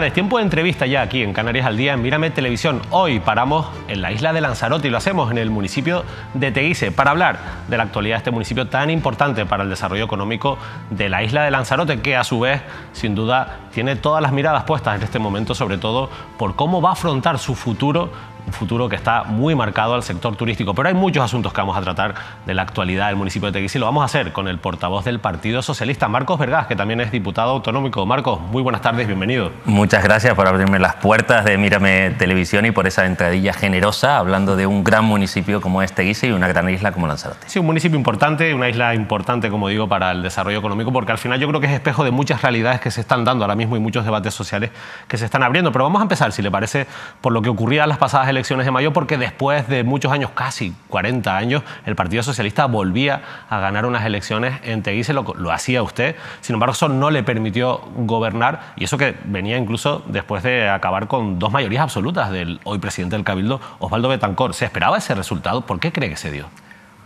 tardes, tiempo de entrevista ya aquí en Canarias al Día, en Mírame Televisión. Hoy paramos en la isla de Lanzarote y lo hacemos en el municipio de Teguise para hablar de la actualidad de este municipio tan importante para el desarrollo económico de la isla de Lanzarote, que a su vez, sin duda, tiene todas las miradas puestas en este momento, sobre todo por cómo va a afrontar su futuro, un futuro que está muy marcado al sector turístico. Pero hay muchos asuntos que vamos a tratar de la actualidad del municipio de Teguise y lo vamos a hacer con el portavoz del Partido Socialista, Marcos Vergás, que también es diputado autonómico. Marcos, muy buenas tardes, bienvenido. Muchas gracias por abrirme las puertas de Mírame Televisión y por esa entradilla generosa, hablando de un gran municipio como es Teguise y una gran isla como Lanzarote. Sí, un municipio importante, una isla importante, como digo, para el desarrollo económico, porque al final yo creo que es espejo de muchas realidades que se están dando ahora mismo y muchos debates sociales que se están abriendo. Pero vamos a empezar, si le parece, por lo que ocurría en las pasadas elecciones de mayo, porque después de muchos años, casi 40 años, el Partido Socialista volvía a ganar unas elecciones en Teguise, lo hacía usted. Sin embargo, eso no le permitió gobernar, y eso que venía incluso después de acabar con dos mayorías absolutas del hoy presidente del Cabildo, Osvaldo Betancor. ¿Se esperaba ese resultado? ¿Por qué cree que se dio?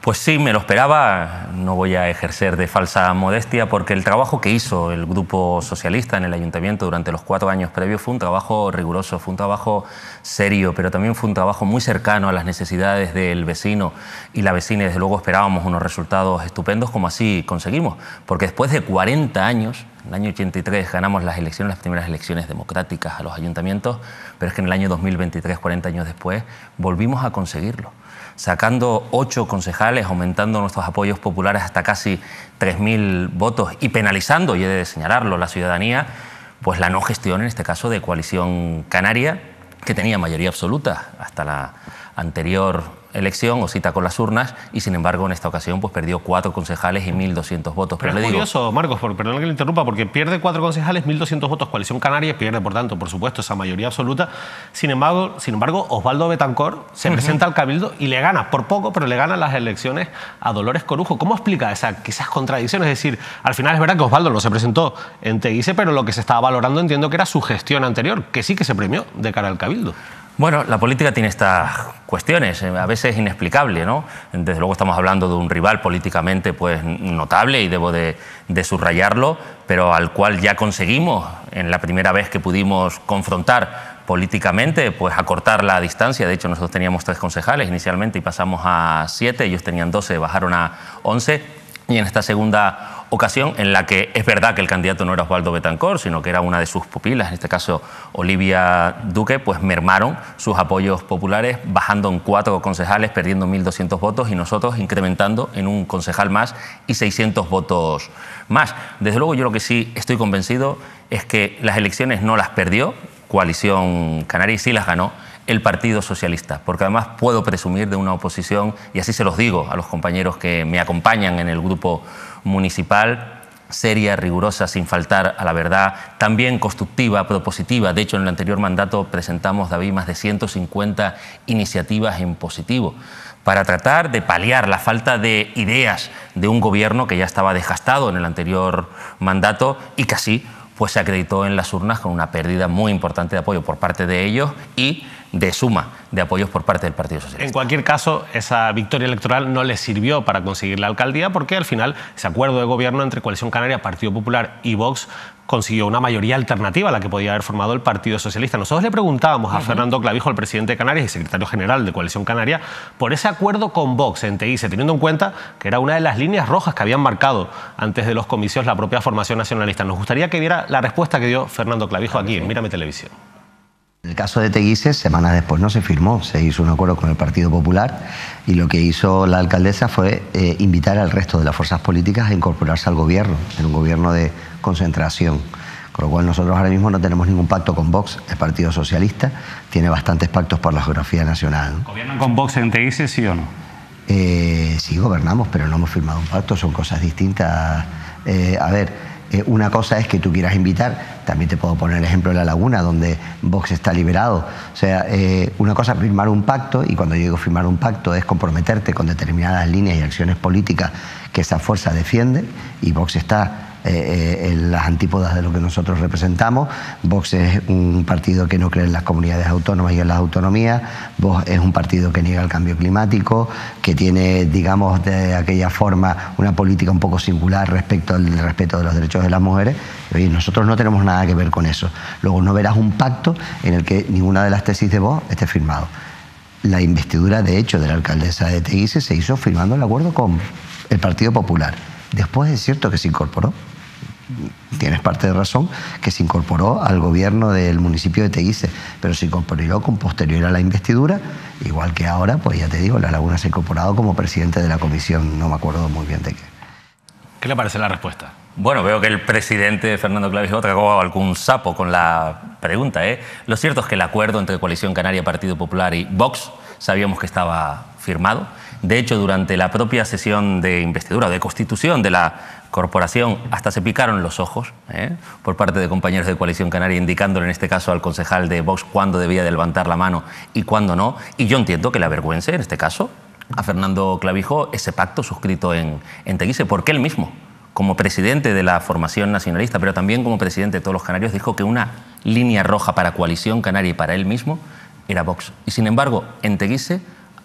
Pues sí, me lo esperaba. No voy a ejercer de falsa modestia, porque el trabajo que hizo el Grupo Socialista en el Ayuntamiento durante los 4 años previos fue un trabajo riguroso, fue un trabajo serio, pero también fue un trabajo muy cercano a las necesidades del vecino y la vecina, y desde luego esperábamos unos resultados estupendos, como así conseguimos, porque después de 40 años, en el año 83 ganamos las elecciones, las primeras elecciones democráticas a los ayuntamientos, pero es que en el año 2023, 40 años después, volvimos a conseguirlo, sacando 8 concejales, aumentando nuestros apoyos populares hasta casi 3.000 votos y penalizando, y he de señalarlo, la ciudadanía, pues la no gestión, en este caso, de Coalición Canaria, que tenía mayoría absoluta hasta la anterior elección o cita con las urnas, y sin embargo en esta ocasión pues perdió 4 concejales y 1.200 votos. Pero es curioso, Marcos, perdón que le interrumpa, porque pierde 4 concejales, 1.200 votos Coalición Canaria, pierde por tanto, por supuesto, esa mayoría absoluta. Sin embargo, Osvaldo Betancor se presenta al Cabildo y le gana, por poco, pero le gana las elecciones a Dolores Corujo. ¿Cómo explica esas contradicciones? Es decir, al final es verdad que Osvaldo no se presentó en Teguise, pero lo que se estaba valorando, entiendo que era su gestión anterior, que sí que se premió de cara al Cabildo. Bueno, la política tiene estas cuestiones, a veces inexplicable, ¿no? Desde luego estamos hablando de un rival políticamente pues notable, y debo de subrayarlo, pero al cual ya conseguimos, en la primera vez que pudimos confrontar políticamente, pues acortar la distancia. De hecho, nosotros teníamos 3 concejales inicialmente y pasamos a 7, ellos tenían 12, bajaron a 11, y en esta segunda ocasión, en la que es verdad que el candidato no era Osvaldo Betancor, sino que era una de sus pupilas, en este caso Olivia Duque, pues mermaron sus apoyos populares, bajando en 4 concejales, perdiendo 1.200 votos, y nosotros incrementando en un concejal más y 600 votos más. Desde luego, yo lo que sí estoy convencido es que las elecciones no las perdió Coalición Canaria, y sí las ganó el Partido Socialista, porque además puedo presumir de una oposición, y así se los digo a los compañeros que me acompañan en el grupo municipal, seria, rigurosa, sin faltar a la verdad, también constructiva, propositiva. De hecho, en el anterior mandato presentamos, David, más de 150 iniciativas en positivo para tratar de paliar la falta de ideas de un gobierno que ya estaba desgastado en el anterior mandato y que así pues se acreditó en las urnas con una pérdida muy importante de apoyo por parte de ellos y de suma de apoyos por parte del Partido Socialista. En cualquier caso, esa victoria electoral no les sirvió para conseguir la alcaldía, porque al final ese acuerdo de gobierno entre Coalición Canaria, Partido Popular y Vox consiguió una mayoría alternativa a la que podía haber formado el Partido Socialista. Nosotros le preguntábamos a Fernando Clavijo, el presidente de Canarias y secretario general de Coalición Canaria, por ese acuerdo con Vox en Teguise, teniendo en cuenta que era una de las líneas rojas que habían marcado antes de los comicios la propia formación nacionalista. Nos gustaría que viera la respuesta que dio Fernando Clavijo aquí en Mírame Televisión. En el caso de Teguise, semanas después no se firmó, se hizo un acuerdo con el Partido Popular, y lo que hizo la alcaldesa fue invitar al resto de las fuerzas políticas a incorporarse al gobierno, en un gobierno de concentración. Con lo cual nosotros ahora mismo no tenemos ningún pacto con Vox. El Partido Socialista tiene bastantes pactos por la geografía nacional, ¿no? ¿Gobiernan con Vox en Teguise, sí o no? Sí, gobernamos, pero no hemos firmado un pacto, son cosas distintas. Una cosa es que tú quieras invitar, también te puedo poner el ejemplo de La Laguna, donde Vox está liberado. O sea, una cosa es firmar un pacto, y cuando yo digo firmar un pacto es comprometerte con determinadas líneas y acciones políticas que esa fuerza defiende, y Vox está las antípodas de lo que nosotros representamos. Vox es un partido que no cree en las comunidades autónomas y en las autonomías. Vox es un partido que niega el cambio climático, que tiene, digamos, de aquella forma una política un poco singular respecto al respeto de los derechos de las mujeres. Y nosotros no tenemos nada que ver con eso. Luego no verás un pacto en el que ninguna de las tesis de Vox esté firmado. La investidura, de hecho, de la alcaldesa de Teguise se hizo firmando el acuerdo con el Partido Popular. Después es cierto que se incorporó, tienes parte de razón, que se incorporó al gobierno del municipio de Teguise, pero se incorporó con posterior a la investidura, igual que ahora, pues ya te digo, La Laguna se ha incorporado como presidente de la comisión, no me acuerdo muy bien de qué. ¿Qué le parece la respuesta? Bueno, veo que el presidente Fernando Clavijo tragó algún sapo con la pregunta, ¿eh? Lo cierto es que el acuerdo entre Coalición Canaria, Partido Popular y Vox sabíamos que estaba firmado. De hecho, durante la propia sesión de investidura o de constitución de la corporación hasta se picaron los ojos por parte de compañeros de Coalición Canaria, indicándole en este caso al concejal de Vox cuándo debía de levantar la mano y cuándo no. Y yo entiendo que le avergüence, en este caso, a Fernando Clavijo ese pacto suscrito en Teguise, porque él mismo, como presidente de la formación nacionalista, pero también como presidente de todos los canarios, dijo que una línea roja para Coalición Canaria y para él mismo era Vox. Y sin embargo, en Teguise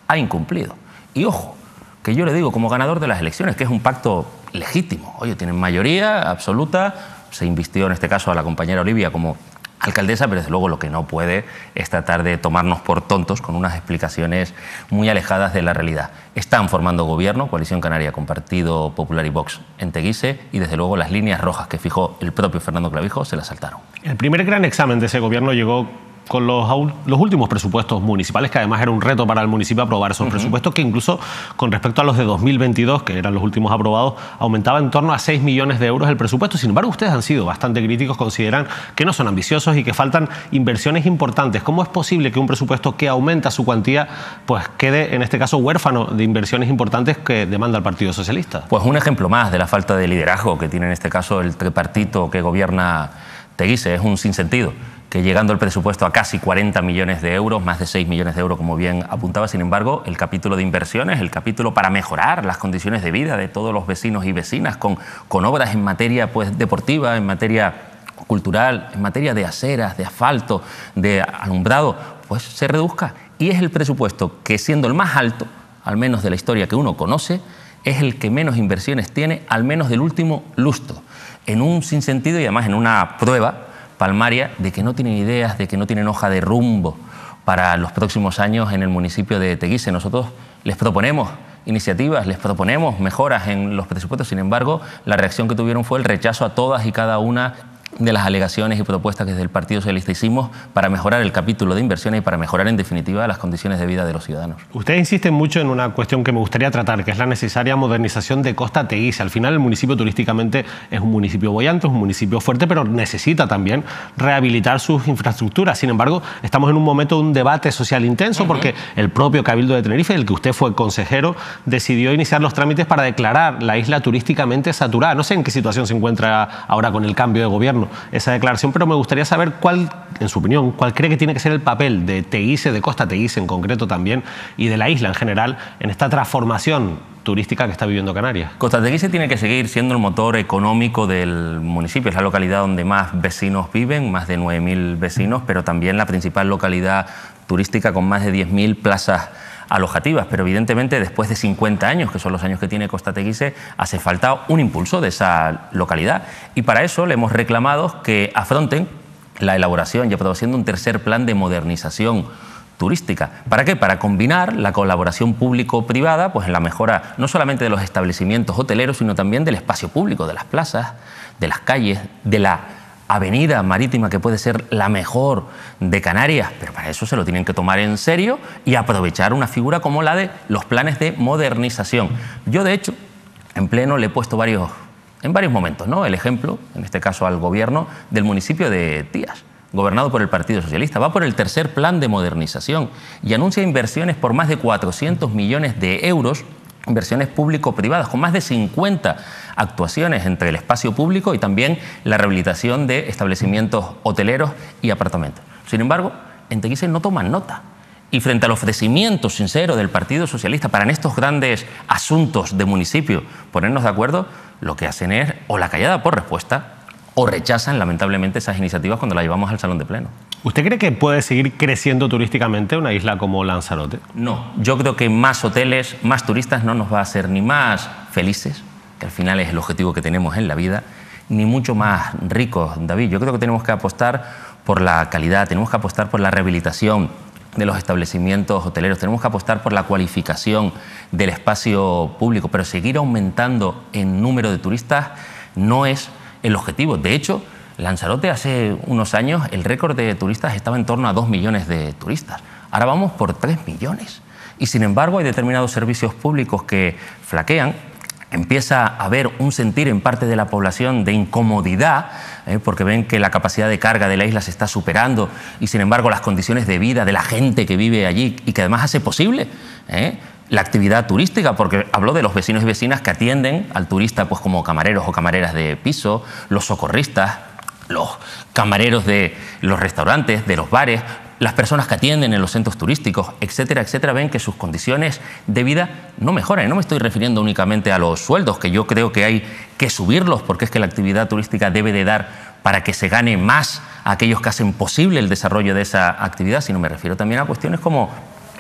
ha incumplido. Y ojo, que yo le digo como ganador de las elecciones, que es un pacto legítimo. Oye, tienen mayoría absoluta, se invistió en este caso a la compañera Olivia como alcaldesa, pero desde luego lo que no puede es tratar de tomarnos por tontos con unas explicaciones muy alejadas de la realidad. Están formando gobierno, Coalición Canaria con Partido Popular y Vox en Teguise, y desde luego las líneas rojas que fijó el propio Fernando Clavijo se las saltaron. El primer gran examen de ese gobierno llegó con los últimos presupuestos municipales, que además era un reto para el municipio aprobar esos presupuestos, que incluso con respecto a los de 2022, que eran los últimos aprobados, aumentaba en torno a 6 millones de euros el presupuesto. Sin embargo, ustedes han sido bastante críticos, consideran que no son ambiciosos y que faltan inversiones importantes. ¿Cómo es posible que un presupuesto que aumenta su cuantía pues quede, en este caso, huérfano de inversiones importantes que demanda el Partido Socialista? Pues un ejemplo más de la falta de liderazgo que tiene en este caso el tripartito que gobierna Teguise. Es un sinsentido que llegando el presupuesto a casi 40 millones de euros, más de 6 millones de euros, como bien apuntaba, sin embargo, el capítulo de inversiones, el capítulo para mejorar las condiciones de vida de todos los vecinos y vecinas, con obras en materia pues, deportiva, en materia cultural, en materia de aceras, de asfalto, de alumbrado, pues se reduzca. Y es el presupuesto que, siendo el más alto, al menos de la historia que uno conoce, es el que menos inversiones tiene, al menos del último lustro. En un sinsentido y además en una prueba palmaria de que no tienen ideas, de que no tienen hoja de rumbo para los próximos años en el municipio de Teguise. Nosotros les proponemos iniciativas, les proponemos mejoras en los presupuestos, sin embargo, la reacción que tuvieron fue el rechazo a todas y cada una de las alegaciones y propuestas que desde el Partido Socialista hicimos para mejorar el capítulo de inversiones y para mejorar en definitiva las condiciones de vida de los ciudadanos. Usted insiste mucho en una cuestión que me gustaría tratar, que es la necesaria modernización de Costa Teguise. Al final el municipio turísticamente es un municipio boyante, es un municipio fuerte, pero necesita también rehabilitar sus infraestructuras. Sin embargo, estamos en un momento de un debate social intenso porque el propio Cabildo de Tenerife, del que usted fue consejero, decidió iniciar los trámites para declarar la isla turísticamente saturada. No sé en qué situación se encuentra ahora con el cambio de gobierno esa declaración, pero me gustaría saber cuál, en su opinión, cuál cree que tiene que ser el papel de Teguise, de Costa Teguise en concreto también, y de la isla en general, en esta transformación turística que está viviendo Canarias. Costa Teguise tiene que seguir siendo el motor económico del municipio. Es la localidad donde más vecinos viven, más de 9.000 vecinos, pero también la principal localidad turística con más de 10.000 plazas alojativas, pero evidentemente después de 50 años, que son los años que tiene Costa Teguise, hace falta un impulso de esa localidad y para eso le hemos reclamado que afronten la elaboración y aprobación de un tercer plan de modernización turística. ¿Para qué? Para combinar la colaboración público-privada pues en la mejora no solamente de los establecimientos hoteleros, sino también del espacio público, de las plazas, de las calles, de la avenida marítima que puede ser la mejor de Canarias, pero para eso se lo tienen que tomar en serio y aprovechar una figura como la de los planes de modernización. Yo, de hecho, en pleno le he puesto en varios momentos, ¿no? El ejemplo, en este caso al gobierno del municipio de Tías, gobernado por el Partido Socialista. Va por el tercer plan de modernización y anuncia inversiones por más de 400 millones de euros, inversiones público-privadas, con más de 50 actuaciones entre el espacio público y también la rehabilitación de establecimientos hoteleros y apartamentos. Sin embargo, en Teguise no toman nota y frente al ofrecimiento sincero del Partido Socialista para en estos grandes asuntos de municipio ponernos de acuerdo, lo que hacen es o la callada por respuesta o rechazan lamentablemente esas iniciativas cuando las llevamos al salón de pleno. ¿Usted cree que puede seguir creciendo turísticamente una isla como Lanzarote? No, yo creo que más hoteles, más turistas no nos va a hacer ni más felices, que al final es el objetivo que tenemos en la vida, ni mucho más ricos, David. Yo creo que tenemos que apostar por la calidad, tenemos que apostar por la rehabilitación de los establecimientos hoteleros, tenemos que apostar por la cualificación del espacio público, pero seguir aumentando en número de turistas no es el objetivo. De hecho, Lanzarote hace unos años el récord de turistas estaba en torno a 2 millones de turistas. Ahora vamos por 3 millones. Y sin embargo hay determinados servicios públicos que flaquean. Empieza a haber un sentir en parte de la población de incomodidad, porque ven que la capacidad de carga de la isla se está superando y sin embargo las condiciones de vida de la gente que vive allí y que además hace posible la actividad turística, porque habló de los vecinos y vecinas que atienden al turista pues como camareros o camareras de piso, los socorristas, los camareros de los restaurantes, de los bares, las personas que atienden en los centros turísticos, etcétera, etcétera, ven que sus condiciones de vida no mejoran. Y no me estoy refiriendo únicamente a los sueldos, que yo creo que hay que subirlos, porque es que la actividad turística debe de dar para que se gane más a aquellos que hacen posible el desarrollo de esa actividad, sino me refiero también a cuestiones como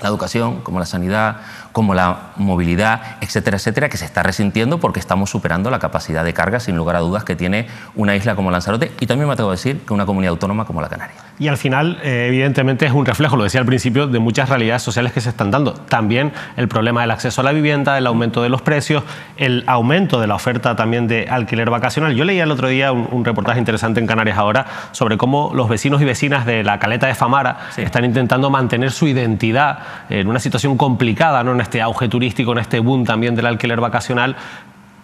la educación, como la sanidad, como la movilidad, etcétera, etcétera, que se está resintiendo porque estamos superando la capacidad de carga, sin lugar a dudas, que tiene una isla como Lanzarote y también me atrevo a decir que una comunidad autónoma como la Canaria. Y al final, evidentemente, es un reflejo, lo decía al principio, de muchas realidades sociales que se están dando. También el problema del acceso a la vivienda, el aumento de los precios, el aumento de la oferta también de alquiler vacacional. Yo leía el otro día un reportaje interesante en Canarias Ahora sobre cómo los vecinos y vecinas de la caleta de Famara están intentando mantener su identidad en una situación complicada, ¿no? En este auge turístico, en este boom también del alquiler vacacional.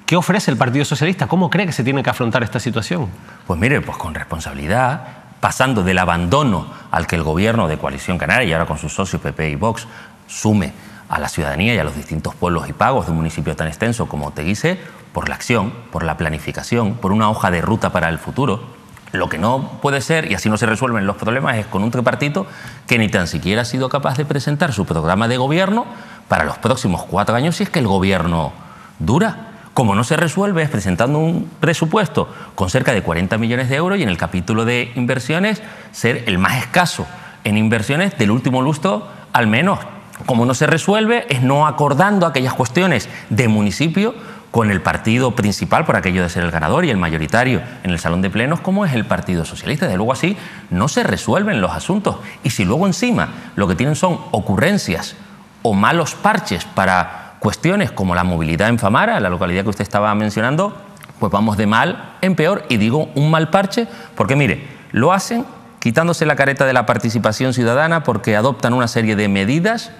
¿Qué ofrece el Partido Socialista? ¿Cómo cree que se tiene que afrontar esta situación? Pues mire, pues con responsabilidad, pasando del abandono al que el gobierno de Coalición Canaria y ahora con sus socios PP y Vox sume a la ciudadanía y a los distintos pueblos y pagos de un municipio tan extenso como Teguise, por la acción, por la planificación, por una hoja de ruta para el futuro. Lo que no puede ser, y así no se resuelven los problemas, es con un tripartito que ni tan siquiera ha sido capaz de presentar su programa de gobierno para los próximos 4 años si es que el gobierno dura. Como no se resuelve es presentando un presupuesto con cerca de 40 millones de euros y en el capítulo de inversiones ser el más escaso en inversiones del último lustro al menos. Como no se resuelve es no acordando aquellas cuestiones de municipio con el partido principal, por aquello de ser el ganador y el mayoritario en el salón de plenos, como es el Partido Socialista. De luego así no se resuelven los asuntos. Y si luego encima lo que tienen son ocurrencias o malos parches para cuestiones como la movilidad en Famara, la localidad que usted estaba mencionando, pues vamos de mal en peor. Y digo un mal parche porque, mire, lo hacen quitándose la careta de la participación ciudadana porque adoptan una serie de medidas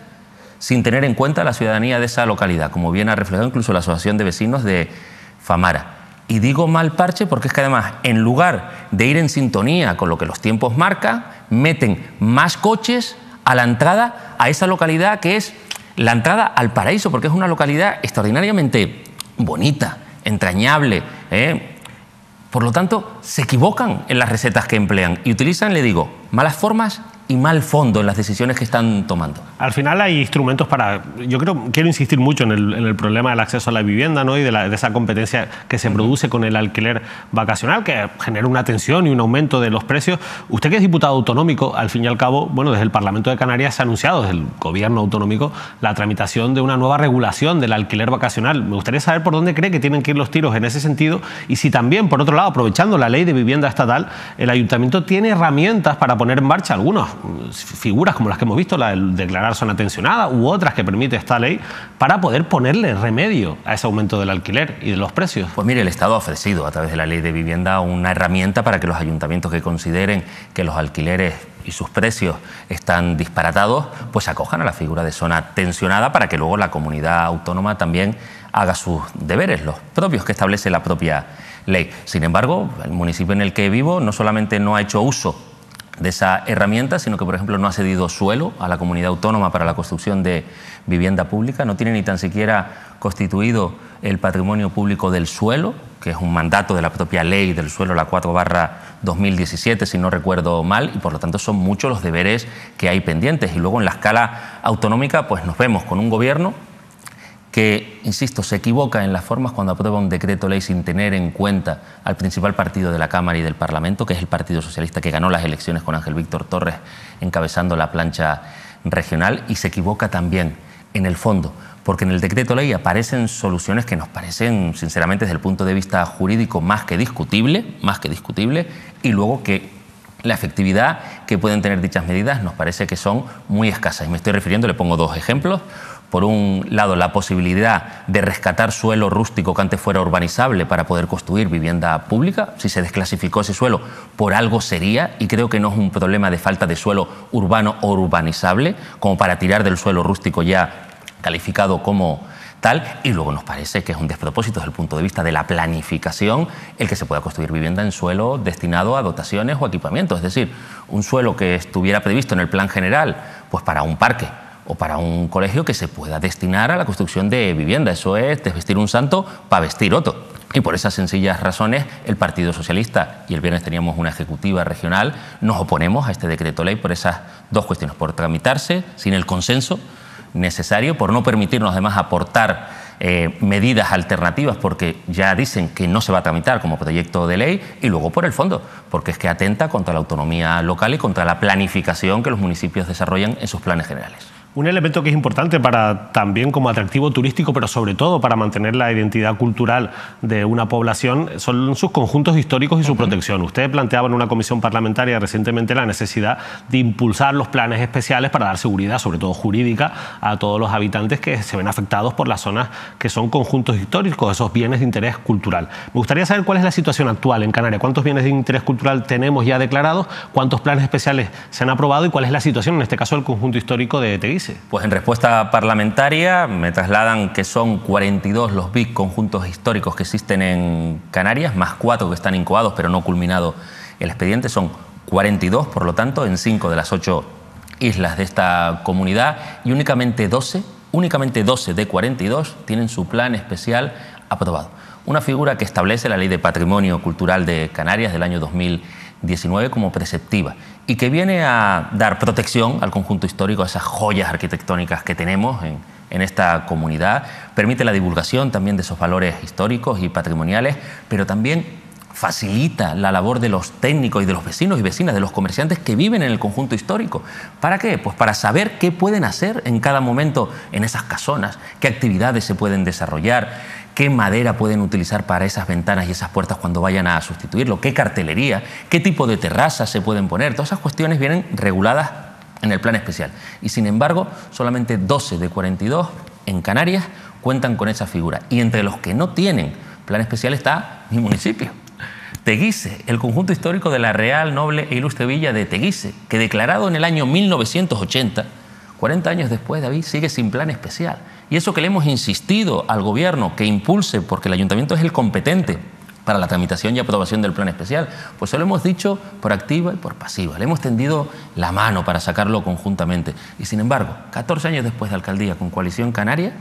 sin tener en cuenta la ciudadanía de esa localidad, como bien ha reflejado incluso la Asociación de Vecinos de Famara. Y digo mal parche porque es que además, en lugar de ir en sintonía con lo que los tiempos marcan, meten más coches a la entrada a esa localidad que es la entrada al paraíso, porque es una localidad extraordinariamente bonita, entrañable, Por lo tanto, se equivocan en las recetas que emplean y utilizan, le digo, malas formas y mal fondo en las decisiones que están tomando. Al final hay instrumentos para... Yo quiero insistir mucho en el problema del acceso a la vivienda, ¿no? Y de esa competencia que se produce con el alquiler vacacional, que genera una tensión y un aumento de los precios. Usted, que es diputado autonómico, al fin y al cabo, bueno, desde el Parlamento de Canarias se ha anunciado, desde el gobierno autonómico, la tramitación de una nueva regulación del alquiler vacacional. Me gustaría saber por dónde cree que tienen que ir los tiros en ese sentido y si también, por otro lado, aprovechando la ley de vivienda estatal, el ayuntamiento tiene herramientas para poner en marcha algunas figuras como las que hemos visto, la de declarar zona tensionada u otras que permite esta ley, para poder ponerle remedio a ese aumento del alquiler y de los precios. Pues mire, el Estado ha ofrecido a través de la ley de vivienda una herramienta para que los ayuntamientos que consideren que los alquileres y sus precios están disparatados, pues acojan a la figura de zona tensionada para que luego la comunidad autónoma también haga sus deberes, los propios que establece la propia ley. Sin embargo, el municipio en el que vivo no solamente no ha hecho uso de esa herramienta, sino que, por ejemplo, no ha cedido suelo a la comunidad autónoma para la construcción de vivienda pública, no tiene ni tan siquiera constituido el patrimonio público del suelo que es un mandato de la propia ley del suelo, la 4/2017, si no recuerdo mal, y por lo tanto son muchos los deberes que hay pendientes. Y luego en la escala autonómica pues nos vemos con un gobierno que, insisto, se equivoca en las formas cuando aprueba un decreto ley sin tener en cuenta al principal partido de la Cámara y del Parlamento, que es el Partido Socialista, que ganó las elecciones con Ángel Víctor Torres encabezando la plancha regional, y se equivoca también en el fondo, porque en el decreto ley aparecen soluciones que nos parecen, sinceramente, desde el punto de vista jurídico más que discutible, y luego que la efectividad que pueden tener dichas medidas nos parece que son muy escasas. Y me estoy refiriendo, le pongo dos ejemplos. Por un lado, la posibilidad de rescatar suelo rústico que antes fuera urbanizable para poder construir vivienda pública. Si se desclasificó ese suelo, por algo sería, y creo que no es un problema de falta de suelo urbano o urbanizable, como para tirar del suelo rústico ya calificado como tal. Y luego nos parece que es un despropósito desde el punto de vista de la planificación el que se pueda construir vivienda en suelo destinado a dotaciones o equipamientos. Es decir, un suelo que estuviera previsto en el plan general pues para un parque o para un colegio, que se pueda destinar a la construcción de vivienda. Eso es desvestir un santo para vestir otro. Y por esas sencillas razones el Partido Socialista, y el viernes teníamos una ejecutiva regional, nos oponemos a este decreto ley por esas dos cuestiones: por tramitarse sin el consenso necesario, por no permitirnos además aportar medidas alternativas, porque ya dicen que no se va a tramitar como proyecto de ley, y luego por el fondo, porque es que atenta contra la autonomía local y contra la planificación que los municipios desarrollan en sus planes generales. Un elemento que es importante para también como atractivo turístico, pero sobre todo para mantener la identidad cultural de una población, son sus conjuntos históricos y su protección. Usted planteaba en una comisión parlamentaria recientemente la necesidad de impulsar los planes especiales para dar seguridad, sobre todo jurídica, a todos los habitantes que se ven afectados por las zonas que son conjuntos históricos, esos bienes de interés cultural. Me gustaría saber cuál es la situación actual en Canarias, cuántos bienes de interés cultural tenemos ya declarados, cuántos planes especiales se han aprobado y cuál es la situación, en este caso, del conjunto histórico de Teguise. Pues en respuesta parlamentaria me trasladan que son 42 los BIC, conjuntos históricos, que existen en Canarias, más 4 que están incoados pero no culminado el expediente. Son 42, por lo tanto, en 5 de las 8 islas de esta comunidad, y únicamente 12 de 42 tienen su plan especial aprobado. Una figura que establece la Ley de Patrimonio Cultural de Canarias del año 2019 como preceptiva, y que viene a dar protección al conjunto histórico, a esas joyas arquitectónicas que tenemos en esta comunidad. Permite la divulgación también de esos valores históricos y patrimoniales, pero también facilita la labor de los técnicos y de los vecinos y vecinas, de los comerciantes que viven en el conjunto histórico. ¿Para qué? Pues para saber qué pueden hacer en cada momento en esas casonas, qué actividades se pueden desarrollar, qué madera pueden utilizar para esas ventanas y esas puertas cuando vayan a sustituirlo, qué cartelería, qué tipo de terrazas se pueden poner. Todas esas cuestiones vienen reguladas en el plan especial. Y sin embargo, solamente 12 de 42 en Canarias cuentan con esa figura. Y entre los que no tienen plan especial está mi municipio, Teguise, el conjunto histórico de la Real, Noble e Ilustre Villa de Teguise, que declarado en el año 1980, 40 años después, David, sigue sin plan especial. Y eso que le hemos insistido al Gobierno que impulse, porque el Ayuntamiento es el competente para la tramitación y aprobación del plan especial, pues se lo hemos dicho por activa y por pasiva. Le hemos tendido la mano para sacarlo conjuntamente. Y sin embargo, 14 años después de alcaldía con Coalición Canaria,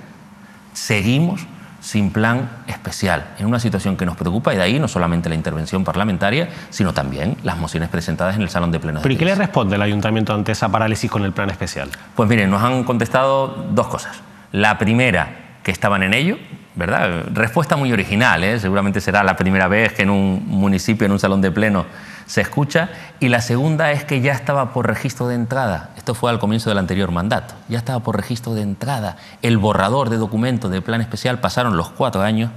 seguimos sin plan especial, en una situación que nos preocupa, y de ahí no solamente la intervención parlamentaria, sino también las mociones presentadas en el Salón de Plenos. ¿Pero y qué le responde el Ayuntamiento ante esa parálisis con el plan especial? Pues miren, nos han contestado dos cosas. La primera, que estaban en ello, ¿verdad? Respuesta muy original, ¿eh? Seguramente será la primera vez que en un municipio, en un salón de pleno, se escucha. Y la segunda es que ya estaba por registro de entrada. Esto fue al comienzo del anterior mandato. Ya estaba por registro de entrada el borrador de documento de plan especial. Pasaron los 4 años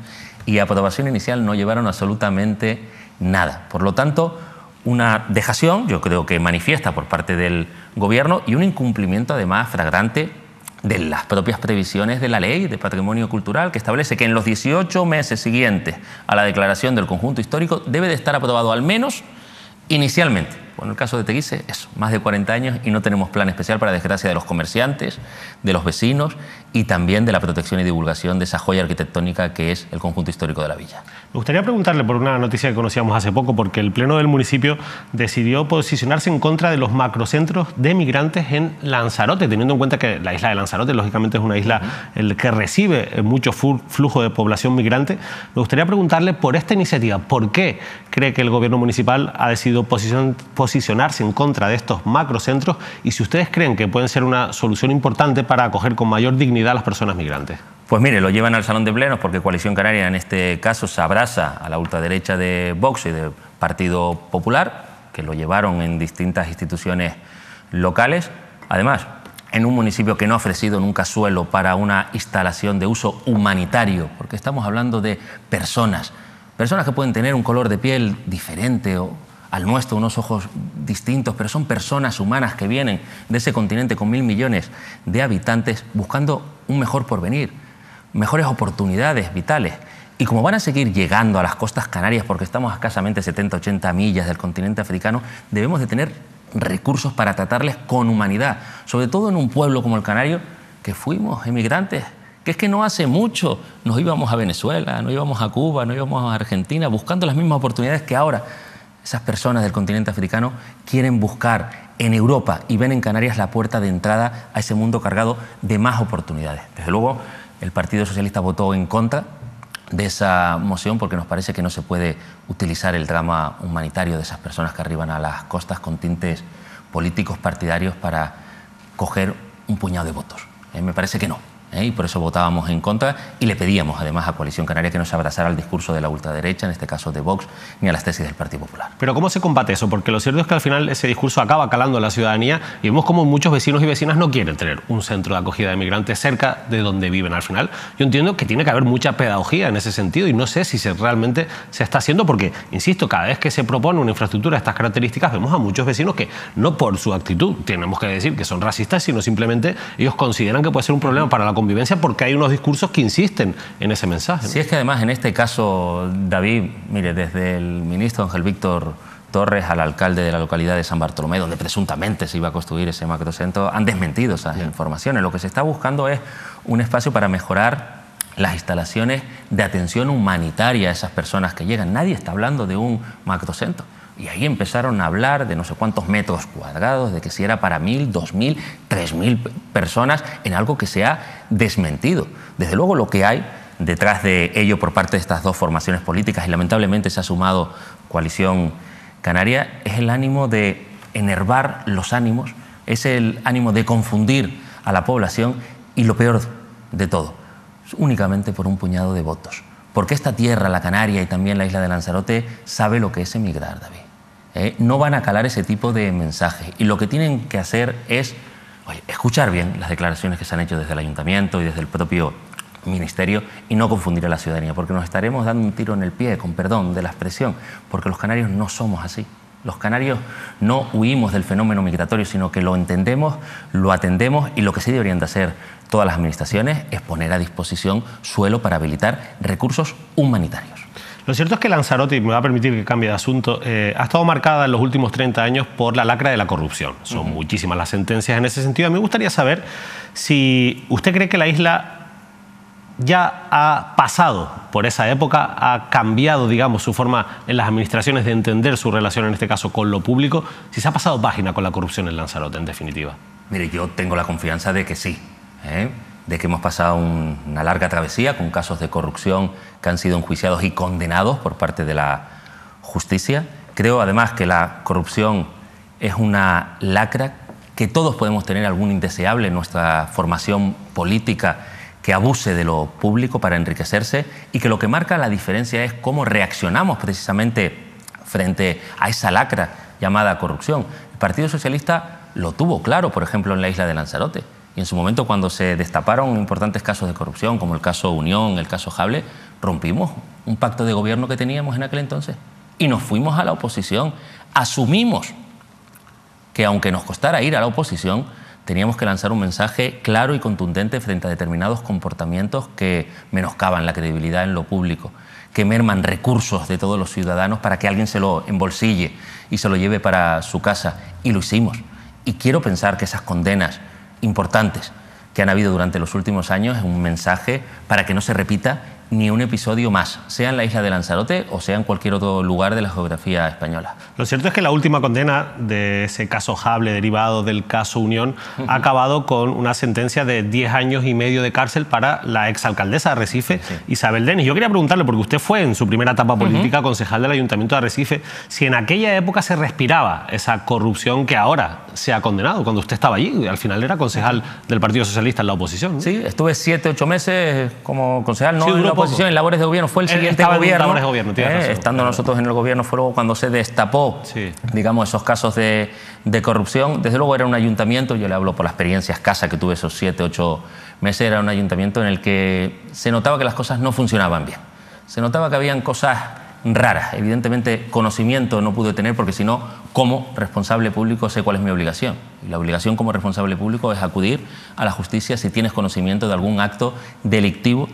y a aprobación inicial no llevaron absolutamente nada. Por lo tanto, una dejación, yo creo que manifiesta por parte del Gobierno, y un incumplimiento además flagrante de las propias previsiones de la Ley de Patrimonio Cultural, que establece que en los 18 meses siguientes a la declaración del conjunto histórico debe de estar aprobado al menos inicialmente Bueno, en el caso de Teguise, eso, más de 40 años y no tenemos plan especial para desgracia de los comerciantes, de los vecinos y también de la protección y divulgación de esa joya arquitectónica que es el conjunto histórico de la villa. Me gustaría preguntarle por una noticia que conocíamos hace poco, porque el Pleno del municipio decidió posicionarse en contra de los macrocentros de migrantes en Lanzarote, teniendo en cuenta que la isla de Lanzarote, lógicamente, es una isla que recibe mucho flujo de población migrante. Me gustaría preguntarle por esta iniciativa, ¿por qué cree que el gobierno municipal ha decidido posicionarse en contra de estos macrocentros y si ustedes creen que pueden ser una solución importante para acoger con mayor dignidad a las personas migrantes? Pues mire, lo llevan al Salón de Plenos porque Coalición Canaria en este caso se abraza a la ultraderecha de Vox y del Partido Popular, que lo llevaron en distintas instituciones locales. Además, en un municipio que no ha ofrecido nunca suelo para una instalación de uso humanitario, porque estamos hablando de personas que pueden tener un color de piel diferente o al nuestro, unos ojos distintos, pero son personas humanas que vienen de ese continente con 1.000 millones de habitantes buscando un mejor porvenir, mejores oportunidades vitales. Y como van a seguir llegando a las costas canarias, porque estamos a escasamente 70-80 millas del continente africano, debemos de tener recursos para tratarles con humanidad, sobre todo en un pueblo como el canario, que fuimos emigrantes, que es que no hace mucho nos íbamos a Venezuela, nos íbamos a Cuba, nos íbamos a Argentina, buscando las mismas oportunidades que ahora esas personas del continente africano quieren buscar en Europa y ven en Canarias la puerta de entrada a ese mundo cargado de más oportunidades. Desde luego, el Partido Socialista votó en contra de esa moción porque nos parece que no se puede utilizar el drama humanitario de esas personas que arriban a las costas con tintes políticos partidarios para coger un puñado de votos. Me parece que no. Y por eso votábamos en contra y le pedíamos además a Coalición Canaria que no se abrazara al discurso de la ultraderecha, en este caso de Vox, ni a las tesis del Partido Popular. Pero ¿cómo se combate eso? Porque lo cierto es que al final ese discurso acaba calando a la ciudadanía y vemos como muchos vecinos y vecinas no quieren tener un centro de acogida de migrantes cerca de donde viven. Al final yo entiendo que tiene que haber mucha pedagogía en ese sentido y no sé si realmente se está haciendo porque, insisto, cada vez que se propone una infraestructura de estas características vemos a muchos vecinos que no por su actitud tenemos que decir que son racistas, sino simplemente ellos consideran que puede ser un problema para la convivencia porque hay unos discursos que insisten en ese mensaje, ¿no? Sí, es que además en este caso, David, mire, desde el ministro Ángel Víctor Torres al alcalde de la localidad de San Bartolomé, donde presuntamente se iba a construir ese macrocentro, han desmentido esas informaciones. Lo que se está buscando es un espacio para mejorar las instalaciones de atención humanitaria a esas personas que llegan. Nadie está hablando de un macrocentro. Y ahí empezaron a hablar de no sé cuántos metros cuadrados, de que si era para 1.000, 2.000, 3.000 personas, en algo que se ha desmentido. Desde luego lo que hay detrás de ello por parte de estas dos formaciones políticas, y lamentablemente se ha sumado Coalición Canaria, es el ánimo de enervar los ánimos, es el ánimo de confundir a la población y lo peor de todo, es únicamente por un puñado de votos. Porque esta tierra, la Canaria y también la isla de Lanzarote, sabe lo que es emigrar, David. No van a calar ese tipo de mensajes. Y lo que tienen que hacer es escuchar bien las declaraciones que se han hecho desde el ayuntamiento y desde el propio ministerio y no confundir a la ciudadanía, porque nos estaremos dando un tiro en el pie, con perdón de la expresión, porque los canarios no somos así. Los canarios no huimos del fenómeno migratorio, sino que lo entendemos, lo atendemos y lo que sí deberían de hacer todas las administraciones es poner a disposición suelo para habilitar recursos humanitarios. Lo cierto es que Lanzarote, y me va a permitir que cambie de asunto, ha estado marcada en los últimos 30 años por la lacra de la corrupción. Son muchísimas las sentencias en ese sentido. A mí me gustaría saber si usted cree que la isla ya ha pasado por esa época, ha cambiado, digamos, su forma en las administraciones de entender su relación, en este caso, con lo público, si se ha pasado página con la corrupción en Lanzarote, en definitiva. Mire, yo tengo la confianza de que sí, de que hemos pasado una larga travesía con casos de corrupción que han sido enjuiciados y condenados por parte de la justicia. Creo además que la corrupción es una lacra, que todos podemos tener algún indeseable en nuestra formación política que abuse de lo público para enriquecerse y que lo que marca la diferencia es cómo reaccionamos precisamente frente a esa lacra llamada corrupción. El Partido Socialista lo tuvo claro, por ejemplo, en la isla de Lanzarote. Y en su momento, cuando se destaparon importantes casos de corrupción, como el caso Unión, el caso Jable, rompimos un pacto de gobierno que teníamos en aquel entonces y nos fuimos a la oposición. Asumimos que, aunque nos costara ir a la oposición, teníamos que lanzar un mensaje claro y contundente frente a determinados comportamientos que menoscaban la credibilidad en lo público, que merman recursos de todos los ciudadanos para que alguien se lo embolsille y se lo lleve para su casa. Y lo hicimos. Y quiero pensar que esas condenas importantes que han habido durante los últimos años es un mensaje para que no se repita ni un episodio más, sea en la isla de Lanzarote o sea en cualquier otro lugar de la geografía española. Lo cierto es que la última condena de ese caso Hable, derivado del caso Unión, ha acabado con una sentencia de 10 años y medio de cárcel para la exalcaldesa de Arrecife, Isabel Denis. Yo quería preguntarle, porque usted fue en su primera etapa política concejal del Ayuntamiento de Arrecife, si en aquella época se respiraba esa corrupción que ahora se ha condenado, cuando usted estaba allí, al final era concejal del Partido Socialista en la oposición, ¿no? Sí, estuve 7 u 8 meses como concejal, no Sí, en la oposición, en labores de gobierno. Fue el siguiente gobierno. Labores de gobierno, tiene razón. Estando nosotros en el gobierno fue luego cuando se destapó, digamos, esos casos de corrupción. Desde luego era un ayuntamiento, yo le hablo por la experiencia escasa que tuve esos 7 u 8 meses, era un ayuntamiento en el que se notaba que las cosas no funcionaban bien. Se notaba que habían cosas raras. Evidentemente, conocimiento no pude tener porque si no, como responsable público sé cuál es mi obligación. Y la obligación como responsable público es acudir a la justicia si tienes conocimiento de algún acto delictivo,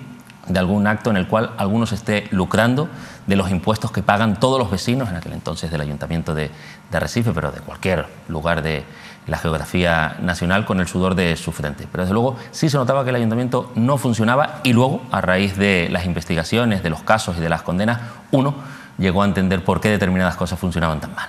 de algún acto en el cual alguno se esté lucrando de los impuestos que pagan todos los vecinos, en aquel entonces del Ayuntamiento de Arrecife, pero de cualquier lugar de la geografía nacional, con el sudor de su frente. Pero desde luego sí se notaba que el ayuntamiento no funcionaba y luego, a raíz de las investigaciones, de los casos y de las condenas, uno llegó a entender por qué determinadas cosas funcionaban tan mal.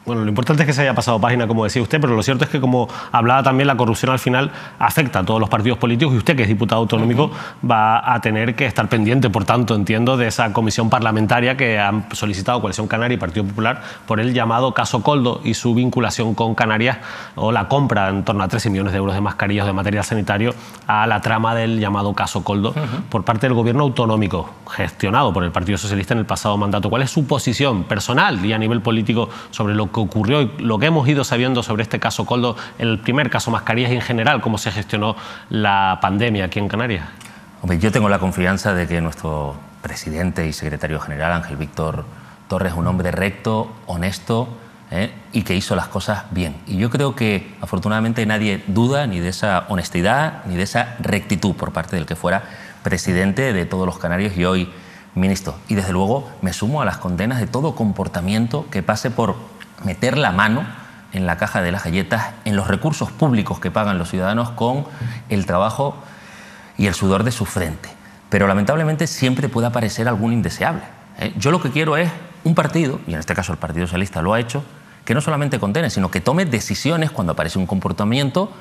Bueno, lo importante es que se haya pasado página, como decía usted, pero lo cierto es que, como hablaba también, la corrupción al final afecta a todos los partidos políticos y usted, que es diputado autonómico, va a tener que estar pendiente, por tanto, entiendo, de esa comisión parlamentaria que han solicitado Coalición Canaria y Partido Popular por el llamado caso Koldo y su vinculación con Canarias, o la compra en torno a 13 millones de euros de mascarillas de material sanitario a la trama del llamado caso Koldo por parte del gobierno autonómico, gestionado por el Partido Socialista en el pasado mandato. ¿Cuál es su posición personal y a nivel político sobre lo que ocurrió y lo que hemos ido sabiendo sobre este caso Koldo, el primer caso mascarillas y en general cómo se gestionó la pandemia aquí en Canarias? Hombre, yo tengo la confianza de que nuestro presidente y secretario general, Ángel Víctor Torres, es un hombre recto, honesto, y que hizo las cosas bien. Y yo creo que afortunadamente nadie duda ni de esa honestidad ni de esa rectitud por parte del que fuera presidente de todos los canarios y hoy ministro. Y desde luego me sumo a las condenas de todo comportamiento que pase por meter la mano en la caja de las galletas, en los recursos públicos que pagan los ciudadanos con el trabajo y el sudor de su frente. Pero lamentablemente siempre puede aparecer algún indeseable. Yo lo que quiero es un partido, y en este caso el Partido Socialista lo ha hecho, que no solamente condene, sino que tome decisiones cuando aparece un comportamiento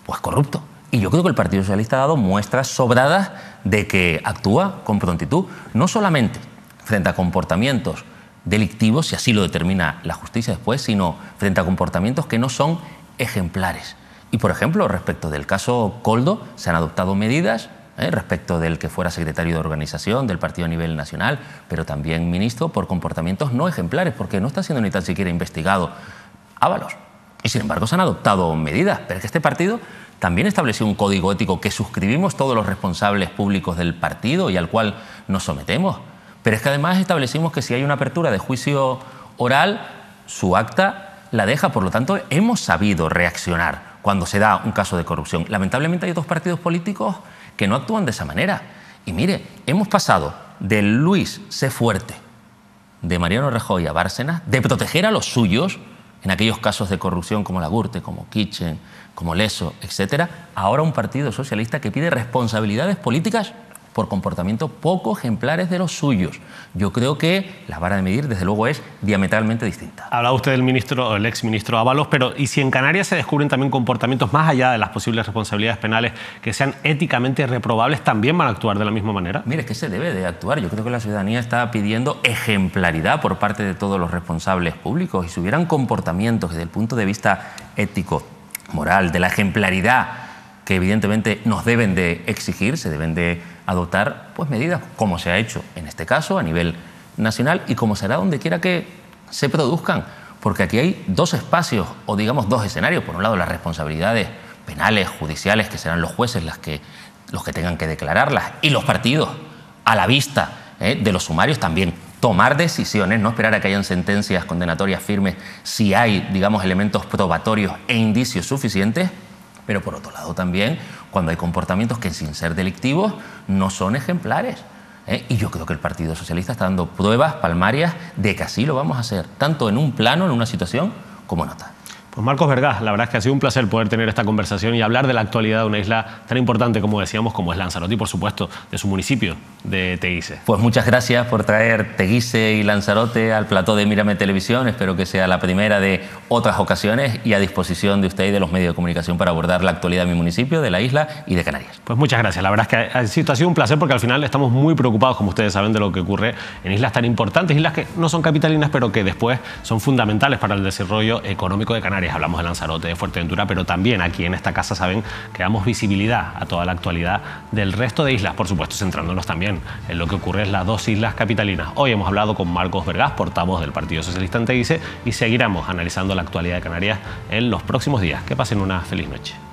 pues corrupto. Y yo creo que el Partido Socialista ha dado muestras sobradas de que actúa con prontitud, no solamente frente a comportamientos delictivos, si así lo determina la justicia después, sino frente a comportamientos que no son ejemplares. Y, por ejemplo, respecto del caso Koldo, se han adoptado medidas respecto del que fuera secretario de organización del partido a nivel nacional, pero también ministro, por comportamientos no ejemplares, porque no está siendo ni tan siquiera investigado Ábalos. Y, sin embargo, se han adoptado medidas. Pero es que este partido también estableció un código ético que suscribimos todos los responsables públicos del partido y al cual nos sometemos. Pero es que además establecimos que si hay una apertura de juicio oral, su acta la deja. Por lo tanto, hemos sabido reaccionar cuando se da un caso de corrupción. Lamentablemente hay otros partidos políticos que no actúan de esa manera. Y mire, hemos pasado de Luis C. Fuerte, de Mariano Rajoy a Bárcenas, de proteger a los suyos en aquellos casos de corrupción como la Gürtel, como Kitchen, como Leso, etcétera, ahora un partido socialista que pide responsabilidades políticas por comportamientos poco ejemplares de los suyos. Yo creo que la vara de medir, desde luego, es diametralmente distinta. Hablaba usted del ministro, el exministro Ábalos, pero ¿y si en Canarias se descubren también comportamientos más allá de las posibles responsabilidades penales que sean éticamente reprobables, también van a actuar de la misma manera? Mire, es que se debe de actuar. Yo creo que la ciudadanía está pidiendo ejemplaridad por parte de todos los responsables públicos. Y si hubieran comportamientos desde el punto de vista ético, moral, de la ejemplaridad que evidentemente nos deben de exigir, se deben de adoptar pues medidas, como se ha hecho en este caso a nivel nacional y como será donde quiera que se produzcan, porque aquí hay dos espacios o digamos dos escenarios. Por un lado, las responsabilidades penales, judiciales, que serán los jueces los que tengan que declararlas, y los partidos, a la vista de los sumarios, también tomar decisiones, no esperar a que hayan sentencias condenatorias firmes si hay, digamos, elementos probatorios e indicios suficientes. Pero por otro lado también, cuando hay comportamientos que sin ser delictivos no son ejemplares. Y yo creo que el Partido Socialista está dando pruebas palmarias de que así lo vamos a hacer, tanto en un plano, en una situación, como en otra. Pues Marcos Vergás, la verdad es que ha sido un placer poder tener esta conversación y hablar de la actualidad de una isla tan importante, como decíamos, como es Lanzarote y, por supuesto, de su municipio, de Teguise. Pues muchas gracias por traer Teguise y Lanzarote al plató de Mírame Televisión. Espero que sea la primera de otras ocasiones y a disposición de usted y de los medios de comunicación para abordar la actualidad de mi municipio, de la isla y de Canarias. Pues muchas gracias. La verdad es que ha sido un placer porque al final estamos muy preocupados, como ustedes saben, de lo que ocurre en islas tan importantes, islas que no son capitalinas, pero que después son fundamentales para el desarrollo económico de Canarias. Hablamos de Lanzarote, de Fuerteventura, pero también aquí en esta casa saben que damos visibilidad a toda la actualidad del resto de islas, por supuesto centrándonos también en lo que ocurre en las dos islas capitalinas. Hoy hemos hablado con Marcos Vergás, portavoz del Partido Socialista en Teguise, y seguiremos analizando la actualidad de Canarias en los próximos días. Que pasen una feliz noche.